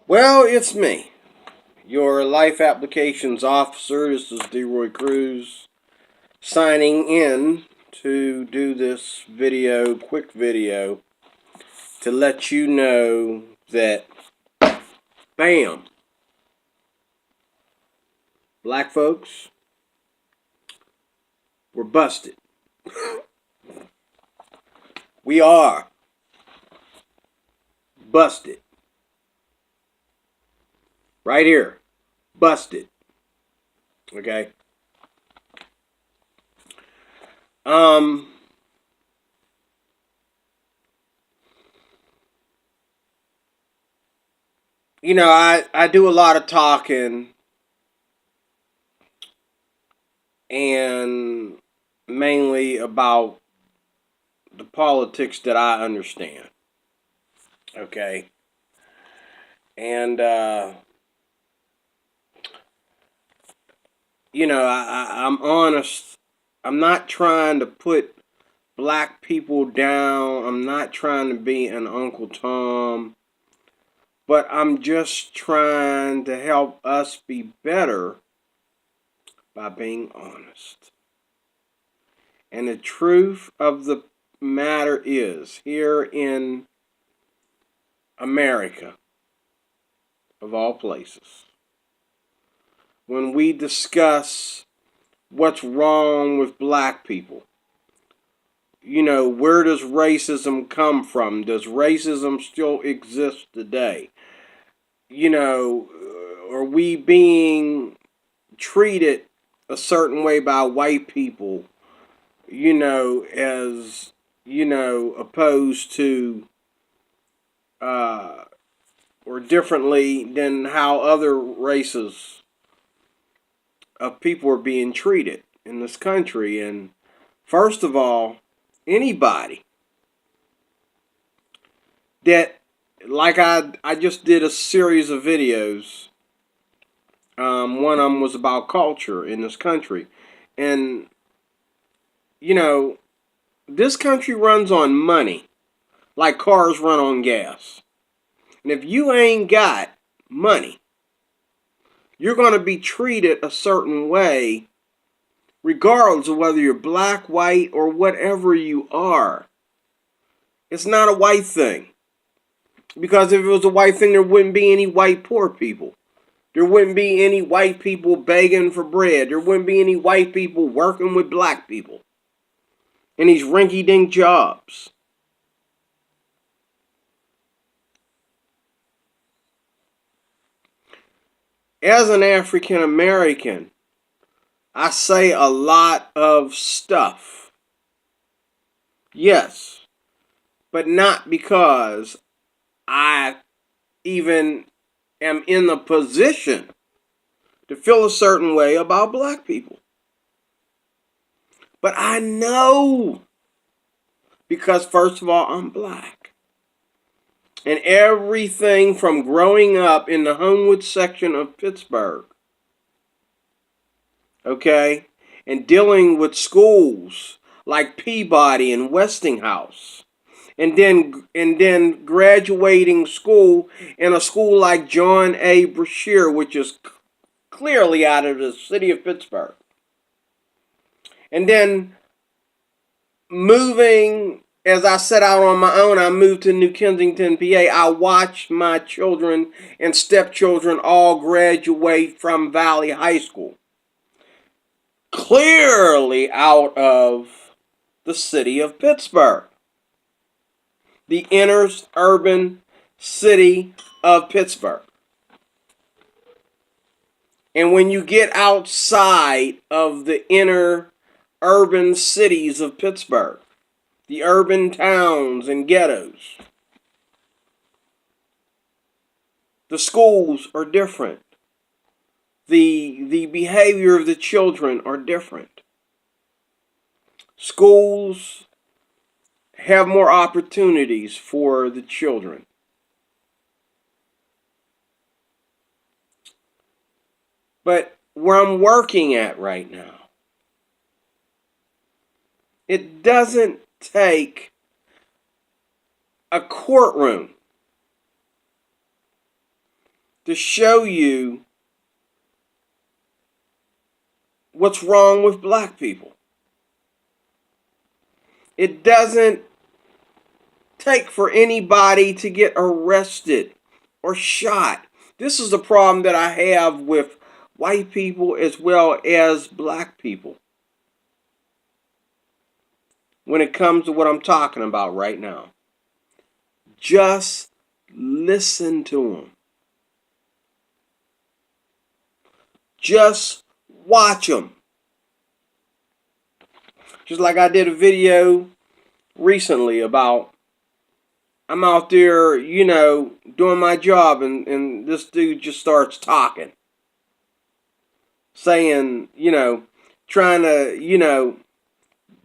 Well, it's me, your life applications officer. This is DeRoy Cruz signing in to do this quick video, to let you know that, bam, black folks, we're busted. We are busted. Right here. Busted. Okay? Um, I do a lot of talking and mainly about the politics that I understand. Okay? And I'm honest. I'm not trying to put black people down. I'm not trying to be an Uncle Tom. But I'm just trying to help us be better by being honest. And the truth of the matter is, here in America, of all places, when we discuss what's wrong with black people, where does racism come from? Does racism still exist today? Are we being treated a certain way by white people, as, opposed to, or differently than how other races of people are being treated in this country? And first of all, anybody that, like I just did a series of videos. One of them was about culture in this country. And, you know, this country runs on money, like cars run on gas. And if you ain't got money, you're going to be treated a certain way, regardless of whether you're black, white, or whatever you are. It's not a white thing. Because if it was a white thing, there wouldn't be any white poor people. There wouldn't be any white people begging for bread. There wouldn't be any white people working with black people in these rinky-dink jobs. As an African American, I say a lot of stuff. Yes, but not because I even am in the position to feel a certain way about black people. But I know, because first of all, I'm black. And everything from growing up in the Homewood section of Pittsburgh, okay, and dealing with schools like Peabody and Westinghouse, and then graduating school in a school like John A. Brashear, which is clearly out of the city of Pittsburgh, and then moving. As I set out on my own, I moved to New Kensington, PA. I watched my children and stepchildren all graduate from Valley High School, clearly out of the city of Pittsburgh, the inner urban city of Pittsburgh. And when you get outside of the inner urban cities of Pittsburgh, the urban towns and ghettos, the schools are different. The behavior of the children are different. Schools have more opportunities for the children. But where I'm working at right now, it doesn't take a courtroom to show you what's wrong with black people. It doesn't take for anybody to get arrested or shot. This is the problem that I have with white people as well as black people when it comes to what I'm talking about right now. Just listen to them. Just watch them. Just like I did a video recently about, I'm out there, doing my job, and this dude just starts talking. Saying, trying to,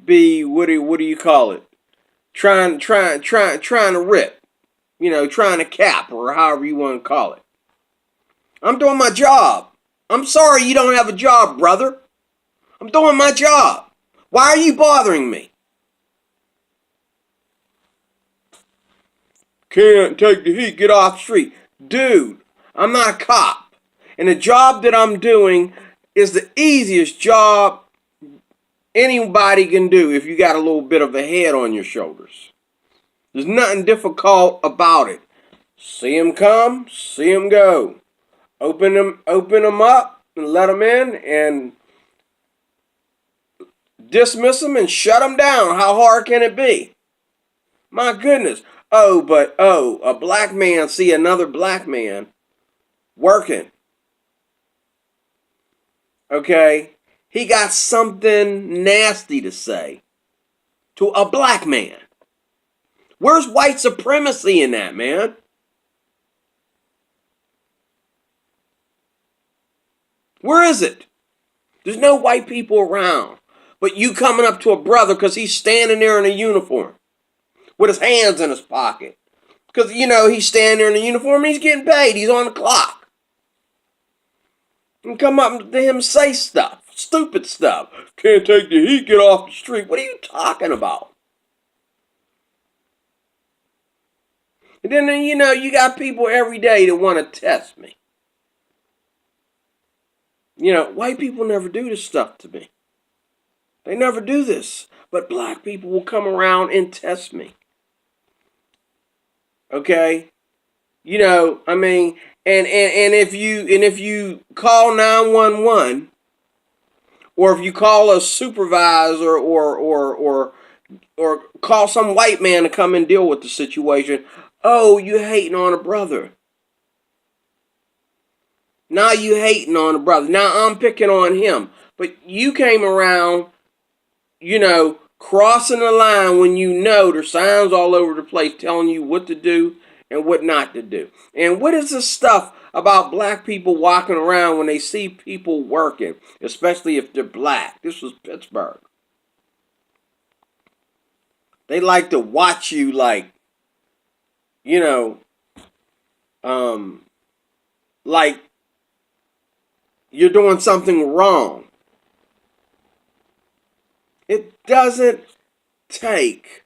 be, what do you call it? Trying to rip. Trying to cap, or however you want to call it. I'm doing my job. I'm sorry you don't have a job, brother. I'm doing my job. Why are you bothering me? Can't take the heat, get off the street. Dude, I'm not a cop. And the job that I'm doing is the easiest job anybody can do if you got a little bit of a head on your shoulders. There's nothing difficult about it. See them come, see them go. Open them up and let them in, and dismiss them and shut them down. How hard can it be? My goodness. A black man see another black man working. Okay? He got something nasty to say to a black man. Where's white supremacy in that, man? Where is it? There's no white people around. But you coming up to a brother because he's standing there in a uniform with his hands in his pocket. Because, he's standing there in a uniform and he's getting paid. He's on the clock. And come up to him and say stuff. Stupid stuff. Can't take the heat, get off the street. What are you talking about? And then, you got people every day that want to test me. White people never do this stuff to me. They never do this. But black people will come around and test me. Okay? And if you call 911, or if you call a supervisor or call some white man to come and deal with the situation, oh, you hating on a brother. Now you hating on a brother. Now I'm picking on him. But you came around, crossing the line when there's signs all over the place telling you what to do and what not to do. And what is this stuff about black people walking around when they see people working, especially if they're black? This was Pittsburgh. They like to watch you like you're doing something wrong. It doesn't take,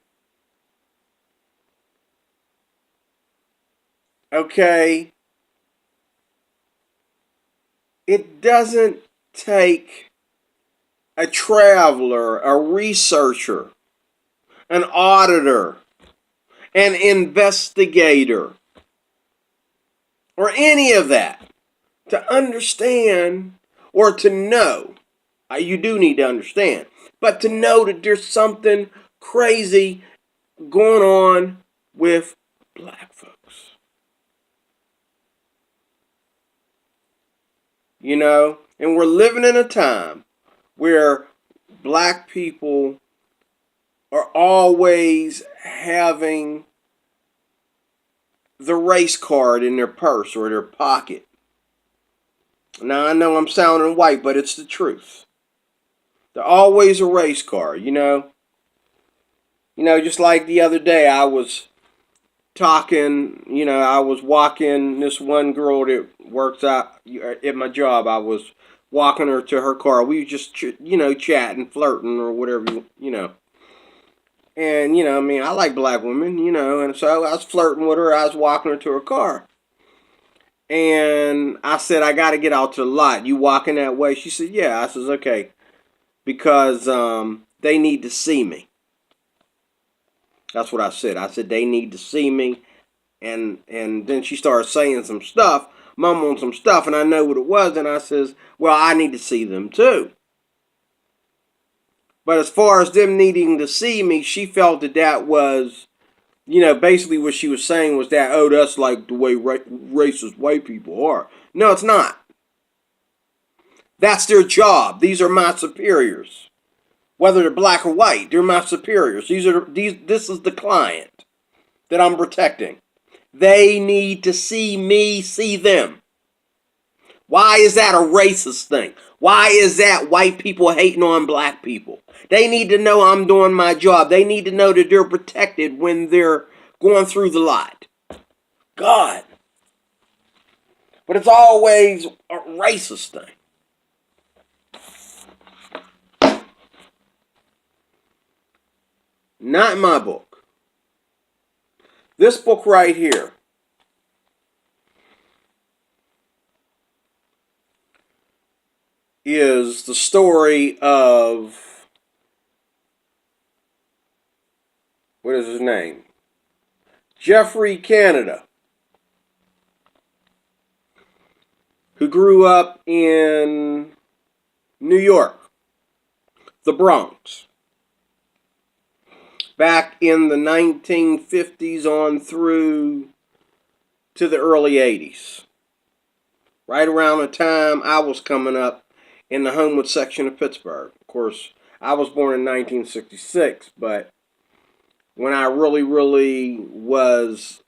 okay? It doesn't take a traveler, a researcher, an auditor, an investigator, or any of that to understand or to know. You do need to understand, but to know that there's something crazy going on with black folks. And we're living in a time where black people are always having the race card in their purse or their pocket. Now, I know I'm sounding white, but it's the truth. They're always a race card, just like the other day I was talking, I was walking this one girl that works out at my job. I was walking her to her car. We were just, chatting, flirting, or whatever, And, I like black women, and so I was flirting with her. I was walking her to her car. And I said, I got to get out to the lot. You walking that way? She said, yeah. I says, okay. Because they need to see me. That's what I said. I said, they need to see me. And then she started saying some stuff, mumbling some stuff, and I know what it was. And I says, well, I need to see them too. But as far as them needing to see me, she felt that was, basically what she was saying was that, oh, that's like the way racist white people are. No, it's not. That's their job. These are my superiors. Whether they're black or white, they're my superiors. This is the client that I'm protecting. They need to see me see them. Why is that a racist thing? Why is that white people hating on black people? They need to know I'm doing my job. They need to know that they're protected when they're going through the lot. God. But it's always a racist thing. Not in my book. This book right here is the story of, what is his name? Geoffrey Canada, who grew up in New York, the Bronx, back in the 1950s on through to the early 80s. Right around the time I was coming up in the Homewood section of Pittsburgh. Of course, I was born in 1966, but when I really was,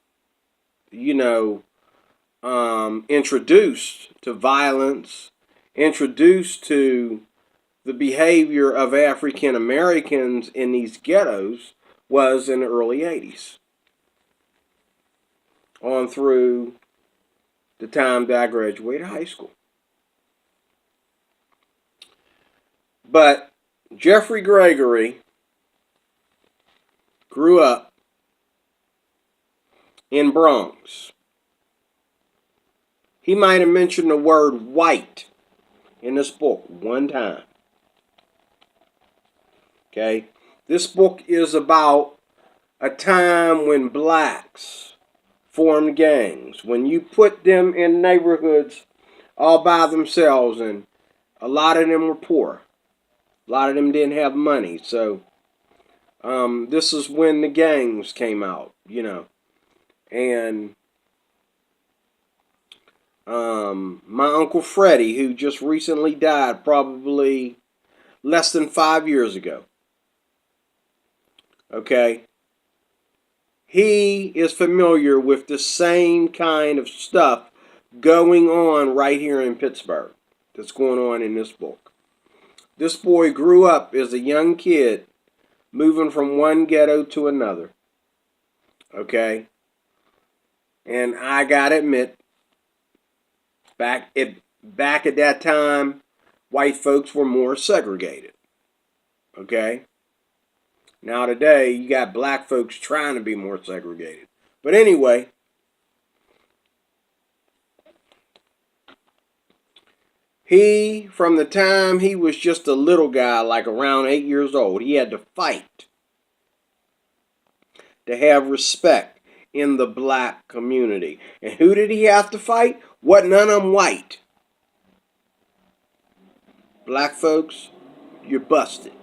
introduced to violence, introduced to the behavior of African Americans in these ghettos, was in the early 80s. On through the time that I graduated high school. But Geoffrey Gregory grew up in Bronx. He might have mentioned the word white in this book one time. Okay? This book is about a time when blacks formed gangs. When you put them in neighborhoods all by themselves, and a lot of them were poor. A lot of them didn't have money. So this is when the gangs came out, And my Uncle Freddie, who just recently died, probably less than 5 years ago. Okay? He is familiar with the same kind of stuff going on right here in Pittsburgh that's going on in this book. This boy grew up as a young kid, moving from one ghetto to another. Okay? And I gotta admit, back at that time, white folks were more segregated. Okay? Now today, you got black folks trying to be more segregated. But anyway, from the time he was just a little guy, like around 8 years old, he had to fight to have respect in the black community. And who did he have to fight? What? None of them white. Black folks, you're busted.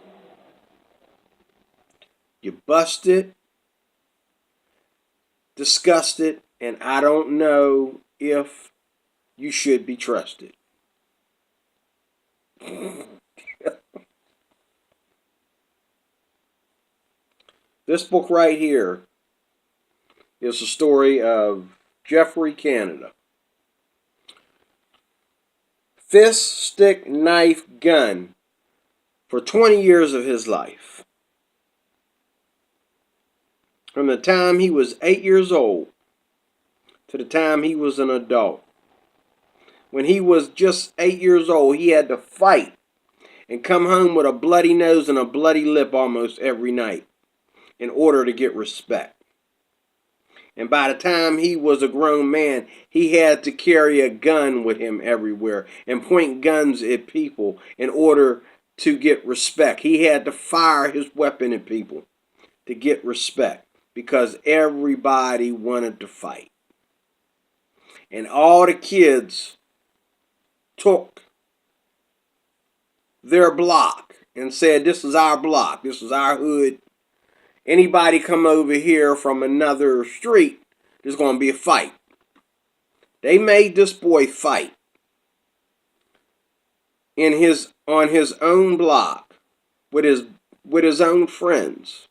You're busted, disgusted, and I don't know if you should be trusted. This book right here is the story of Geoffrey Canada. Fist, stick, knife, gun for 20 years of his life. From the time he was 8 years old to the time he was an adult. When he was just 8 years old, he had to fight and come home with a bloody nose and a bloody lip almost every night in order to get respect. And by the time he was a grown man, he had to carry a gun with him everywhere and point guns at people in order to get respect. He had to fire his weapon at people to get respect because everybody wanted to fight. And all the kids took their block and said, this is our block, this is our hood. Anybody come over here from another street, there's going to be a fight. They made this boy fight on his own block with his own friends.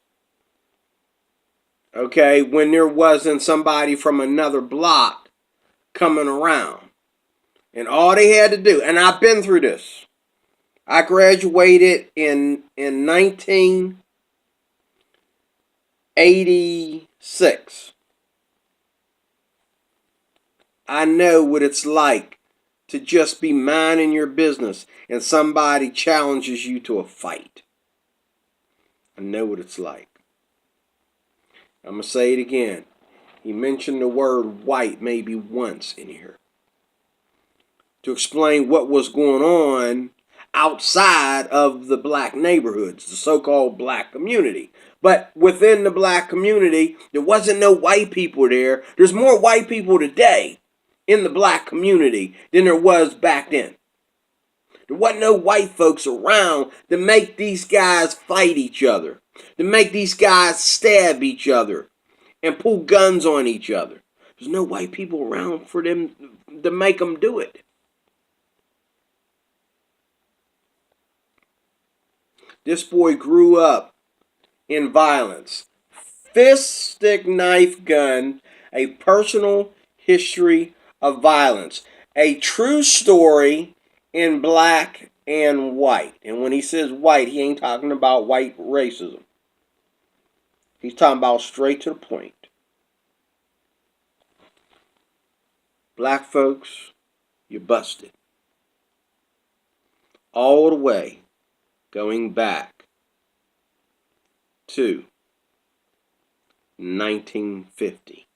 Okay, when there wasn't somebody from another block coming around. And all they had to do, and I've been through this. I graduated in 1986. I know what it's like to just be minding your business and somebody challenges you to a fight. I know what it's like. I'm going to say it again. He mentioned the word white maybe once in here to explain what was going on outside of the black neighborhoods, the so-called black community. But within the black community, there wasn't no white people there. There's more white people today in the black community than there was back then. There wasn't no white folks around to make these guys fight each other, to make these guys stab each other and pull guns on each other. There's no white people around for them to make them do it. This boy grew up in violence. Fist, stick, knife, gun, a personal history of violence. A true story in black and white. And when he says white, he ain't talking about white racism. He's talking about straight to the point. Black folks, you're busted. All the way going back to 1950.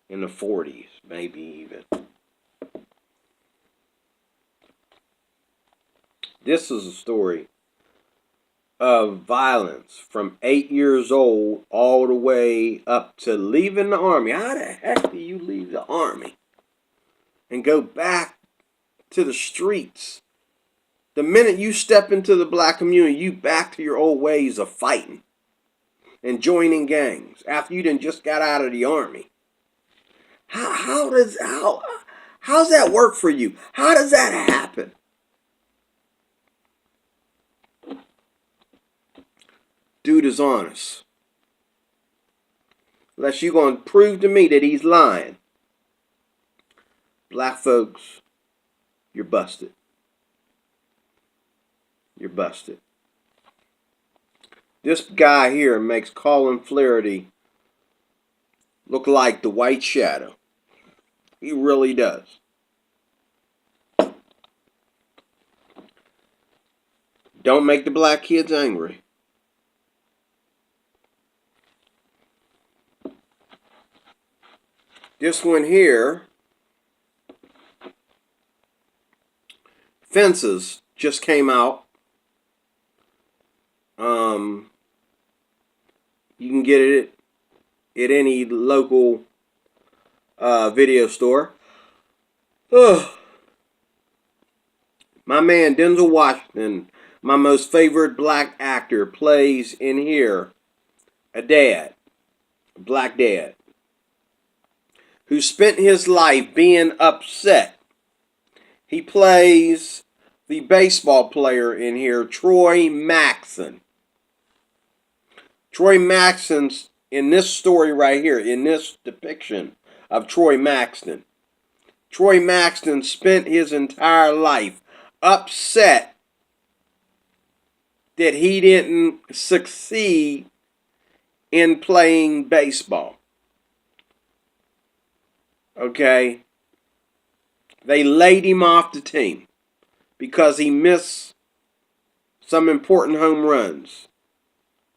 In the 40s, maybe even. This is a story of violence from 8 years old all the way up to leaving the army. How the heck do you leave the army and go back to the streets? The minute you step into the black community, you back to your old ways of fighting and joining gangs after you done just got out of the army. How's that work for you? How does that happen? Dude is honest. Unless you're going to prove to me that he's lying. Black folks, you're busted. You're busted. This guy here makes Colin Flaherty look like the White Shadow. He really does. Don't make the black kids angry. This one here, Fences, just came out. You can get it at any local video store. My man Denzel Washington, my most favorite black actor, plays in here a dad, a black dad, who spent his life being upset. He plays the baseball player in here, Troy Maxson. Troy Maxson's in this story right here, in this depiction of Troy Maxson. Troy Maxson spent his entire life upset that he didn't succeed in playing baseball. Okay? They laid him off the team because he missed some important home runs.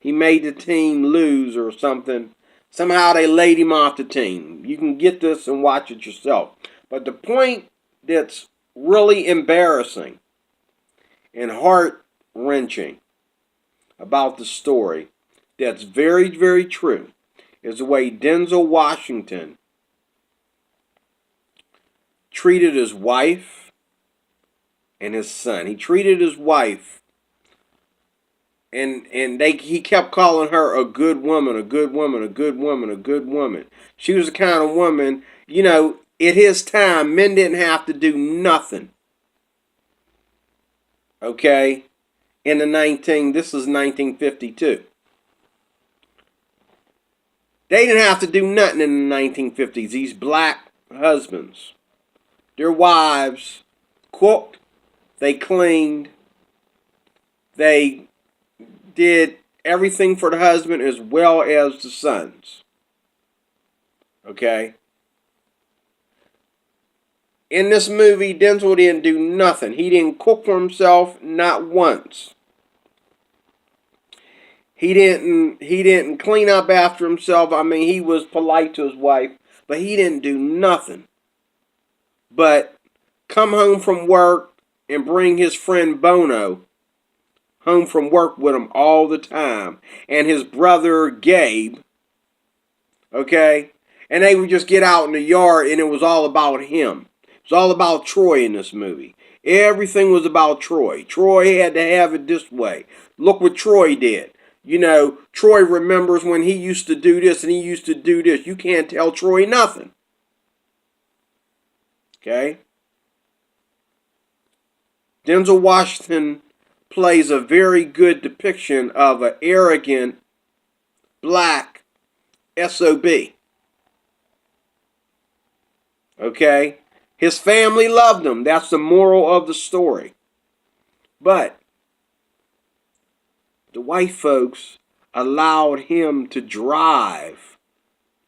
He made the team lose or something Somehow they laid him off the team. You can get this and watch it yourself. But the point that's really embarrassing and heart-wrenching about the story, that's very, very true, is the way Denzel Washington treated his wife and his son. He treated his wife, and he kept calling her a good woman, a good woman, a good woman, a good woman. She was the kind of woman, at his time, men didn't have to do nothing. Okay? This is 1952. They didn't have to do nothing in the 1950s. These black husbands, their wives cooked, they cleaned, they did everything for the husband as well as the sons. Okay? In this movie, Denzel didn't do nothing. He didn't cook for himself, not once. He didn't clean up after himself. I mean, he was polite to his wife, but he didn't do nothing but come home from work and bring his friend Bono home from work with him all the time. And his brother Gabe, okay? And they would just get out in the yard and it was all about him. It was all about Troy in this movie. Everything was about Troy. Troy had to have it this way. Look what Troy did. Troy remembers when he used to do this and he used to do this. You can't tell Troy nothing. Okay? Denzel Washington plays a very good depiction of an arrogant black SOB. Okay? His family loved him. That's the moral of the story. But the white folks allowed him to drive.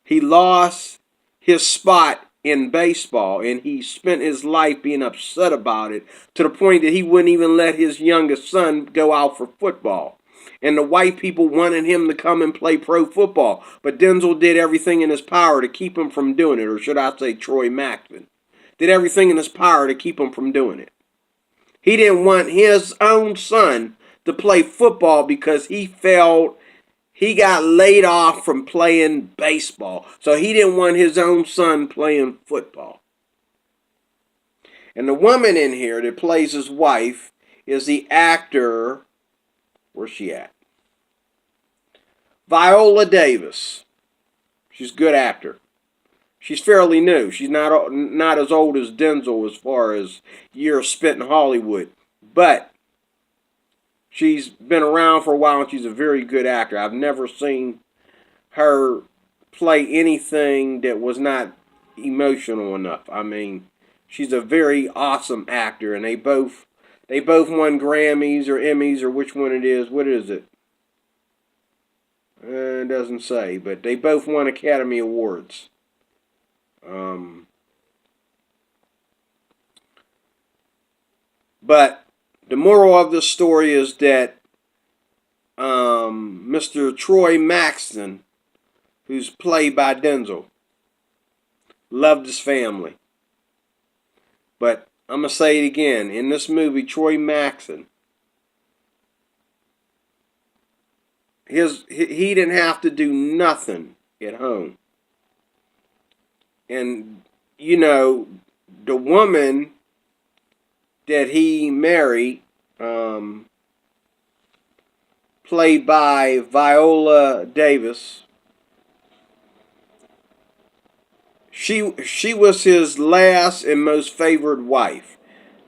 He lost his spot in baseball, and he spent his life being upset about it to the point that he wouldn't even let his youngest son go out for football. And the white people wanted him to come and play pro football, but Denzel did everything in his power to keep him from doing it, or should I say Troy Maxson did everything in his power to keep him from doing it. He didn't want his own son to play football because he felt he got laid off from playing baseball. So he didn't want his own son playing football. And the woman in here that plays his wife is the actor, where's she at? Viola Davis. She's a good actor. She's fairly new. She's not as old as Denzel as far as years spent in Hollywood. But she's been around for a while and she's a very good actor. I've never seen her play anything that was not emotional enough. I mean, she's a very awesome actor, and they both won Grammys or Emmys or which one it is. What is it? It doesn't say, but they both won Academy Awards. But the moral of this story is that Mr. Troy Maxson, who's played by Denzel, loved his family. But I'm going to say it again. In this movie, Troy Maxson, he didn't have to do nothing at home. And, the woman that he married, played by Viola Davis, she was his last and most favored wife.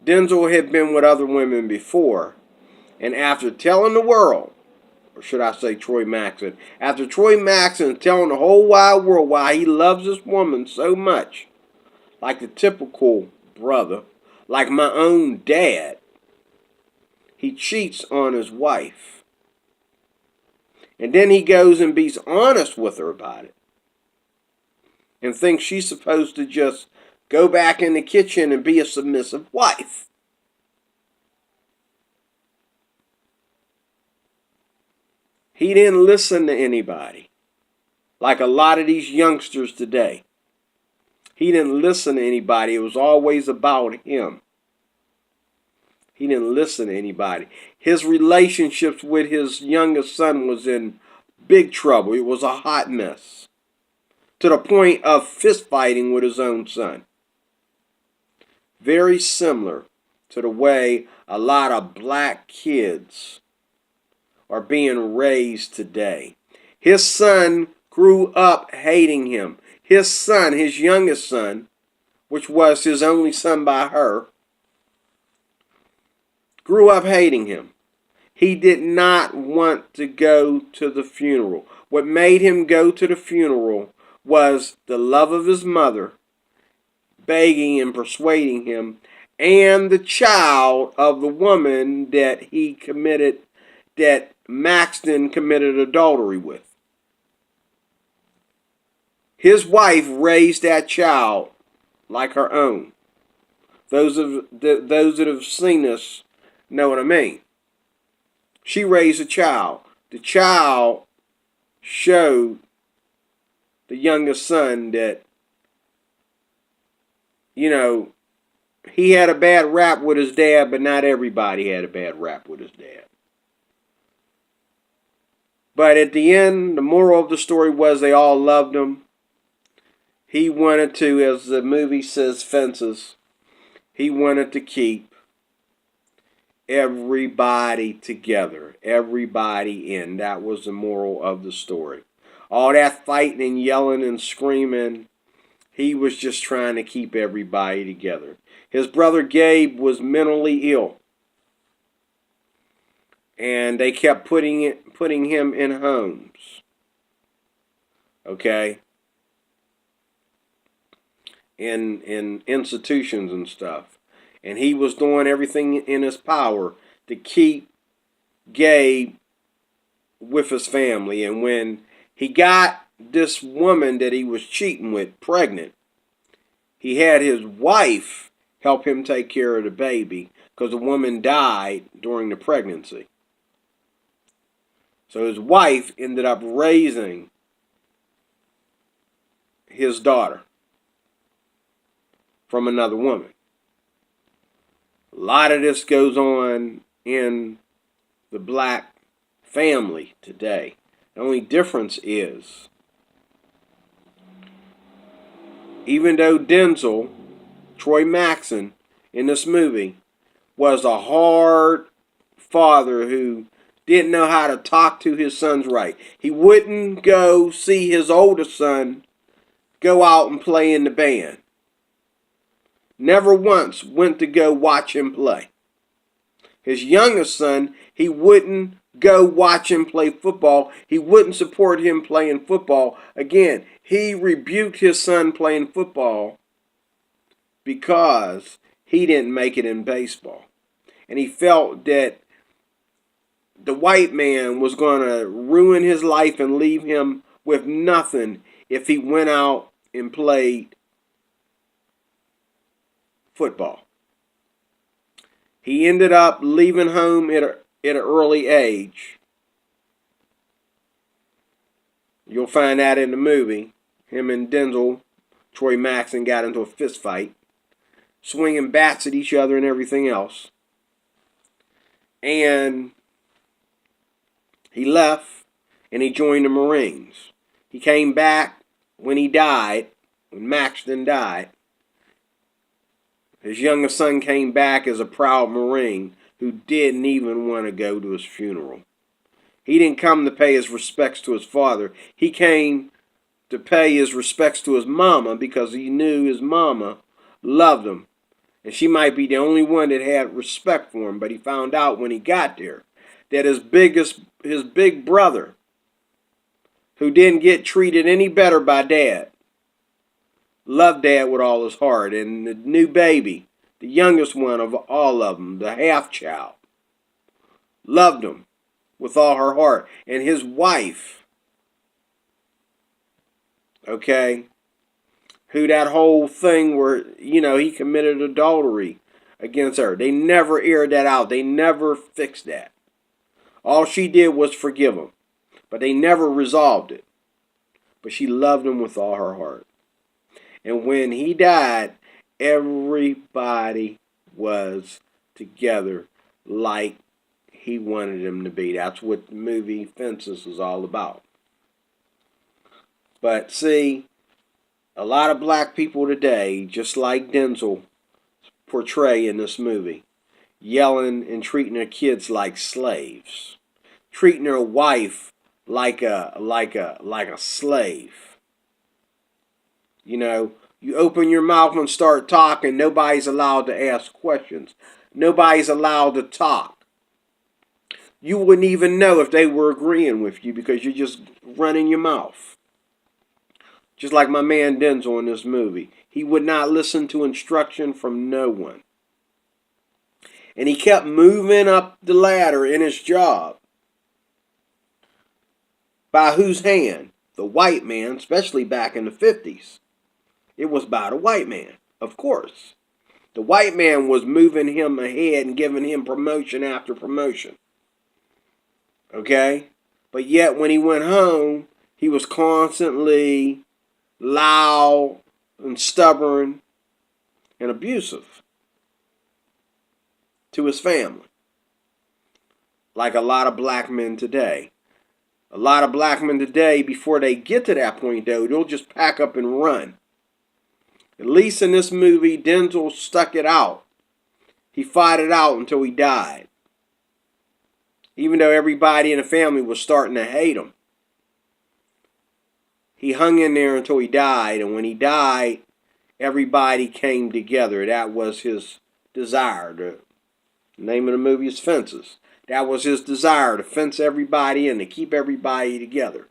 Denzel had been with other women before, and after telling the world, or should I say Troy Maxson, after Troy Maxson telling the whole wide world why he loves this woman so much, like the typical brother, like my own dad, he cheats on his wife. And then he goes and be honest with her about it. And thinks she's supposed to just go back in the kitchen and be a submissive wife. He didn't listen to anybody. like a lot of these youngsters today. He didn't listen to anybody. It was always about him. He didn't listen to anybody. His relationships with his youngest son was in big trouble. It was a hot mess, to the point of fist fighting with his own son. Very similar to the way a lot of black kids are being raised today. His son grew up hating him. His son, his youngest son, which was his only son by her, grew up hating him. He did not want to go to the funeral. What made him go to the funeral was the love of his mother, begging and persuading him, and the child of the woman that Maxton committed adultery with. His wife raised that child like her own. Those that have seen this know what I mean. She raised a child. The child showed the youngest son that, he had a bad rap with his dad, but not everybody had a bad rap with his dad. But at the end, the moral of the story was they all loved him. He wanted to, as the movie says, fences. He wanted to keep everybody together, everybody in. That was the moral of the story. All that fighting and yelling and screaming, he was just trying to keep everybody together. His brother Gabe was mentally ill, and they kept putting him in homes. Okay? In institutions and stuff. And he was doing everything in his power to keep Gabe with his family. And when he got this woman that he was cheating with pregnant, he had his wife help him take care of the baby because the woman died during the pregnancy. So his wife ended up raising his daughter from another woman. A lot of this goes on in the black family today. The only difference is, even though Denzel, Troy Maxson, in this movie, was a hard father who didn't know how to talk to his sons right. He wouldn't go see his oldest son go out and play in the band. Never once went to go watch him play. His youngest son, he wouldn't go watch him play football. He wouldn't support him playing football. Again, he rebuked his son playing football because he didn't make it in baseball. And he felt that the white man was going to ruin his life and leave him with nothing if he went out and played football. He ended up leaving home at an early age. You'll find that in the movie. Him and Denzel, Troy Maxson, got into a fist fight, swinging bats at each other and everything else. And he left and he joined the Marines. He came back when he died, when Maxton died. His youngest son came back as a proud Marine who didn't even want to go to his funeral. He didn't come to pay his respects to his father. He came to pay his respects to his mama because he knew his mama loved him. And she might be the only one that had respect for him. But he found out when he got there that his big brother, who didn't get treated any better by Dad, loved Dad with all his heart. And the new baby, the youngest one of all of them, the half child, loved him with all her heart. And his wife, okay, who that whole thing where, he committed adultery against her. They never aired that out. They never fixed that. All she did was forgive him. But they never resolved it. but she loved him with all her heart. And when he died, everybody was together like he wanted them to be. That's what the movie Fences is all about. But see, a lot of black people today, just like Denzel portray in this movie, yelling and treating their kids like slaves, treating their wife like a slave. You know, you open your mouth and start talking, nobody's allowed to ask questions. Nobody's allowed to talk. You wouldn't even know if they were agreeing with you because you're just running your mouth. Just like my man Denzel in this movie. He would not listen to instruction from no one. And he kept moving up the ladder in his job. By whose hand? The white man, especially back in the 50s. It was by the white man, of course. The white man was moving him ahead and giving him promotion after promotion. Okay? But yet when he went home, he was constantly loud and stubborn and abusive to his family. Like a lot of black men today. A lot of black men today, before they get to that point, though, they'll just pack up and run. At least in this movie, Denzel stuck it out. He fought it out until he died. Even though everybody in the family was starting to hate him. He hung in there until he died, and when he died, everybody came together. That was his desire. The name of the movie is Fences. That was his desire, to fence everybody in, to keep everybody together.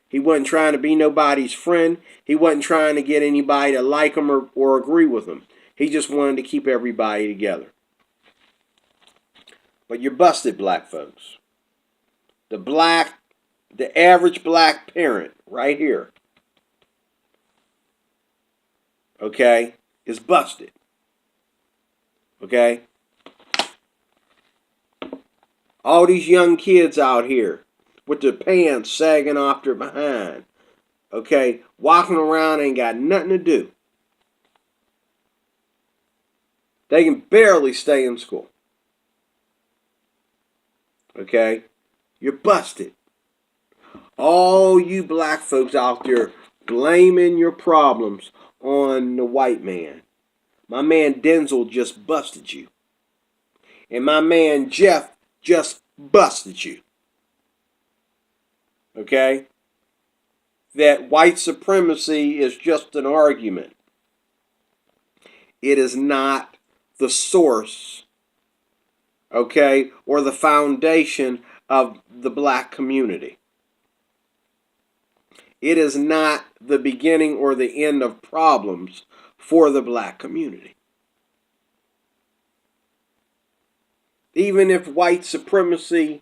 He wasn't trying to be nobody's friend. He wasn't trying to get anybody to like him or agree with him. He just wanted to keep everybody together. But you're busted, black folks. The average black parent right here, okay, is busted. Okay? All these young kids out here with their pants sagging off their behind, okay, walking around ain't got nothing to do. They can barely stay in school. Okay? You're busted. All you black folks out there blaming your problems on the white man. My man Denzel just busted you. And my man Jeff just busted you. Okay? That white supremacy is just an argument. It is not the source, okay, or the foundation of the black community. It is not the beginning or the end of problems for the black community. Even if white supremacy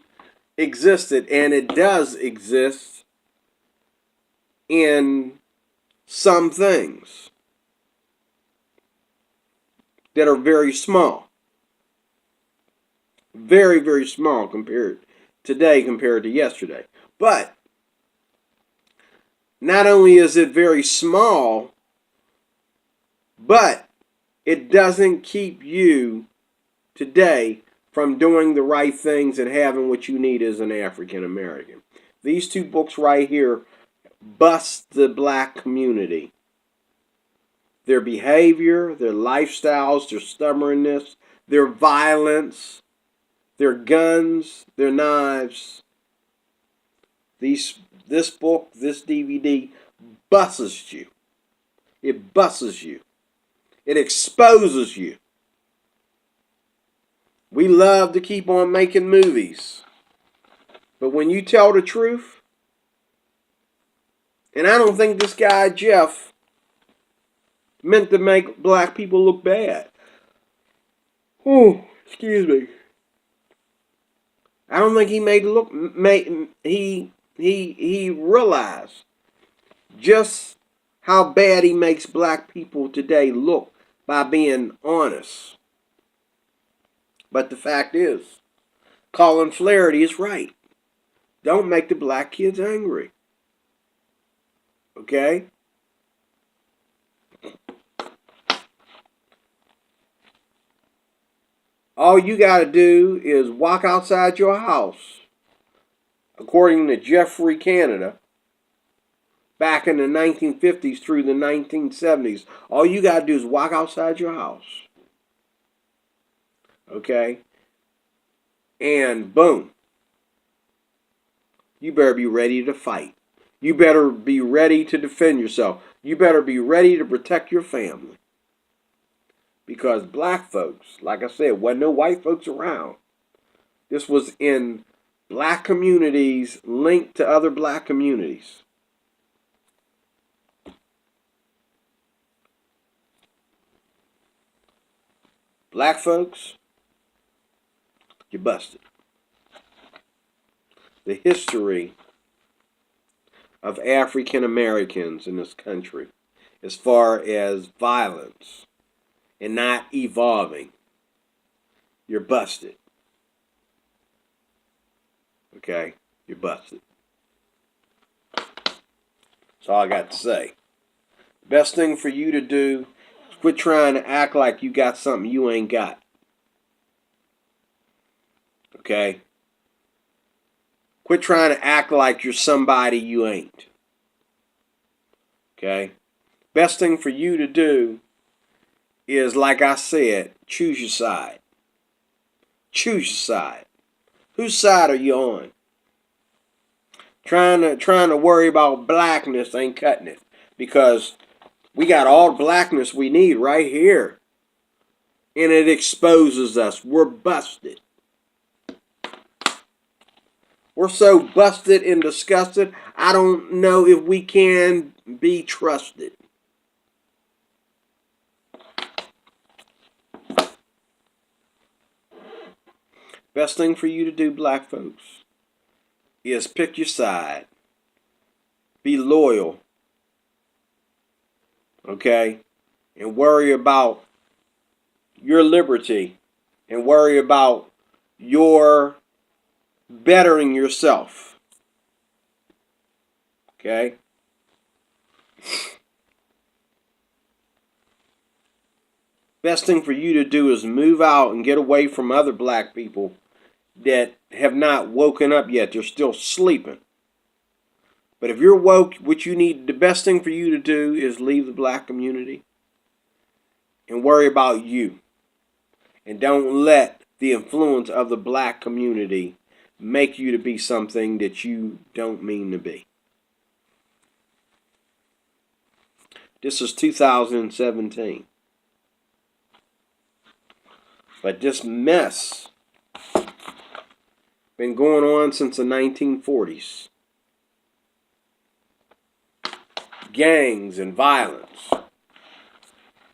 existed, and it does exist in some things that are very small. Very, very small compared to yesterday. But not only is it very small, but it doesn't keep you today from doing the right things and having what you need as an African American. These two books right here bust the black community. Their behavior, their lifestyles, their stubbornness, their violence, their guns, their knives. This book, this DVD, busts you. It busts you. It exposes you. We love to keep on making movies. But when you tell the truth, and I don't think this guy, Jeff, meant to make black people look bad. Oh, excuse me. I don't think he he realized just how bad he makes black people today look by being honest. But the fact is, Colin Flaherty is right. Don't make the black kids angry. Okay? All you got to do is walk outside your house, according to Geoffrey Canada, back in the 1950s through the 1970s. All you got to do is walk outside your house. Okay? And boom, you better be ready to fight. You better be ready to defend yourself. You better be ready to protect your family. Because black folks, like I said, wasn't no white folks around. This was in black communities linked to other black communities. Black folks, you're busted. The history of African Americans in this country, as far as violence and not evolving, you're busted. Okay? You're busted. That's all I got to say. Best thing for you to do is quit trying to act like you got something you ain't got. Okay? Quit trying to act like you're somebody you ain't. Okay? Best thing for you to do is, like I said, choose your side. Choose your side. Whose side are you on? Trying to worry about blackness ain't cutting it, because we got all blackness we need right here, and it exposes us. We're busted. We're so busted and disgusted, I don't know if we can be trusted. Best thing for you to do, black folks, is pick your side. Be loyal. Okay? And worry about your liberty. And worry about your bettering yourself. Okay? Best thing for you to do is move out and get away from other black people that have not woken up yet. They're still sleeping. But if you're woke, what you need, the best thing for you to do is leave the black community and worry about you. And don't let the influence of the black community make you to be something that you don't mean to be. This is 2017. But this mess been going on since the 1940s. Gangs and violence.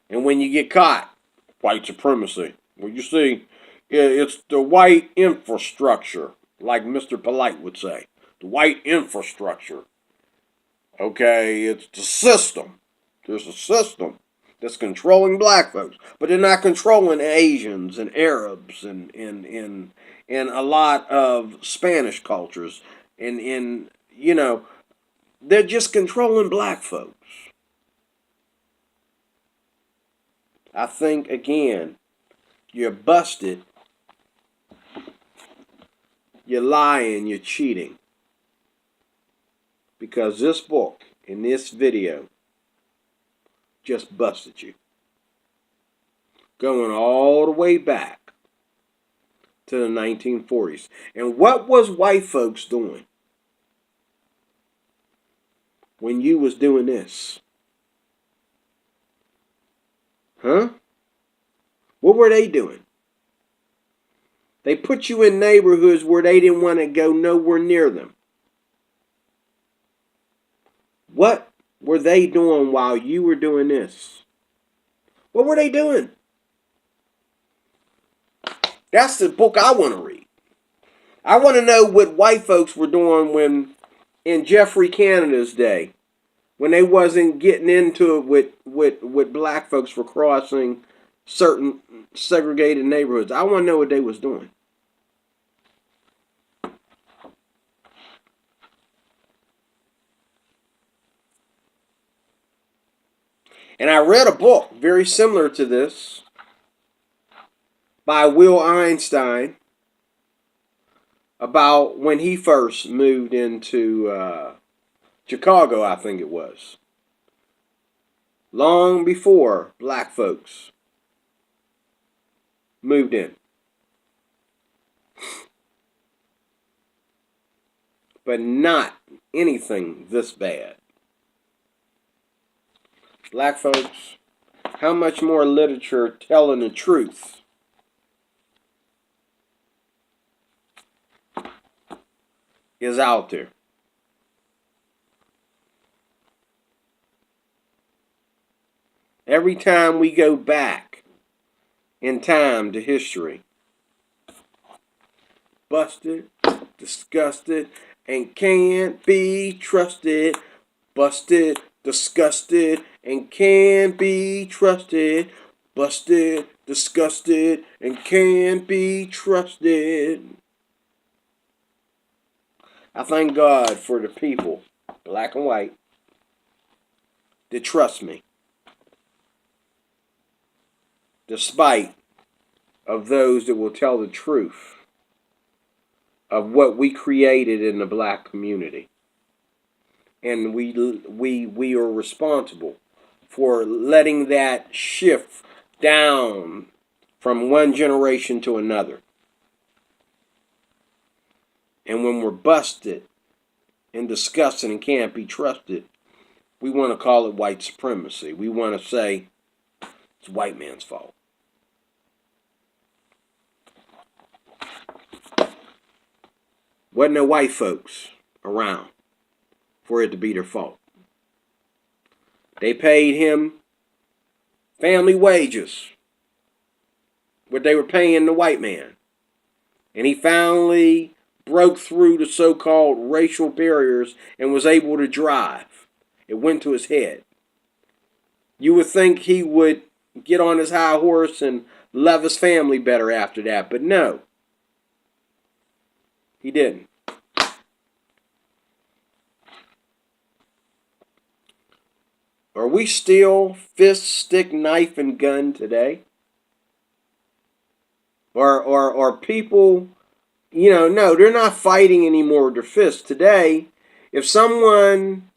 And when you get caught, white supremacy. Well, you see, it's the white infrastructure, like Mr. Polite would say. The white infrastructure. Okay, it's the system. There's a system that's controlling black folks, but they're not controlling Asians and Arabs and a lot of Spanish cultures, and you know, they're just controlling black folks. I think again, you're busted, you're lying, you're cheating, because this book in this video just busted you. Going all the way back to the 1940s. And what was white folks doing when you was doing this? Huh? What were they doing? They put you in neighborhoods where they didn't want to go nowhere near them. What were they doing while you were doing this? What were they doing? That's the book I want to read. I want to know what white folks were doing when, in Geoffrey Canada's day, when they wasn't getting into it with black folks for crossing certain segregated neighborhoods. I want to know what they was doing. And I read a book very similar to this by Will Einstein about when he first moved into Chicago, I think it was. Long before black folks moved in. But not anything this bad. Black folks, how much more literature telling the truth is out there? Every time we go back in time to history, busted, disgusted, and can't be trusted. Busted, disgusted, and can't be trusted. Busted, disgusted, and can't be trusted. I thank God for the people, black and white, that trust me, despite of those that will tell the truth of what we created in the black community. And we are responsible for letting that shift down from one generation to another. And when we're busted and disgusted and can't be trusted, we want to call it white supremacy. We want to say it's white man's fault. Wasn't no white folks around for it to be their fault. They paid him family wages, what they were paying the white man. And he finally broke through the so-called racial barriers and was able to drive. It went to his head. You would think he would get on his high horse and love his family better after that, but no. He didn't. Are we still fist, stick, knife, and gun today? Or people, no, they're not fighting anymore with their fists. Today, if someone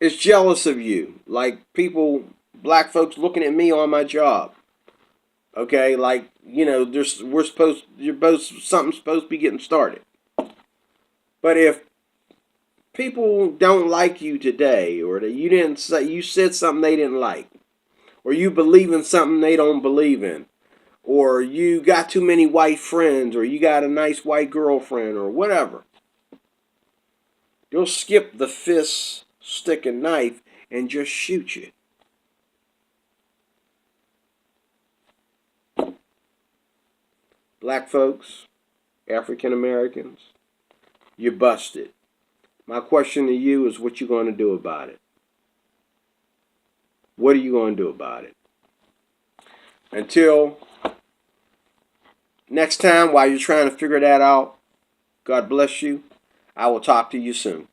is jealous of you, like people, black folks looking at me on my job, okay, like, you're both, something's supposed to be getting started. But if people don't like you today, or that you said something they didn't like, or you believe in something they don't believe in, or you got too many white friends, or you got a nice white girlfriend, or whatever, they'll skip the fist, stick, and knife and just shoot you. Black folks, African Americans, you're busted. My question to you is, what you going to do about it? What are you going to do about it? Until next time, while you're trying to figure that out, God bless you. I will talk to you soon.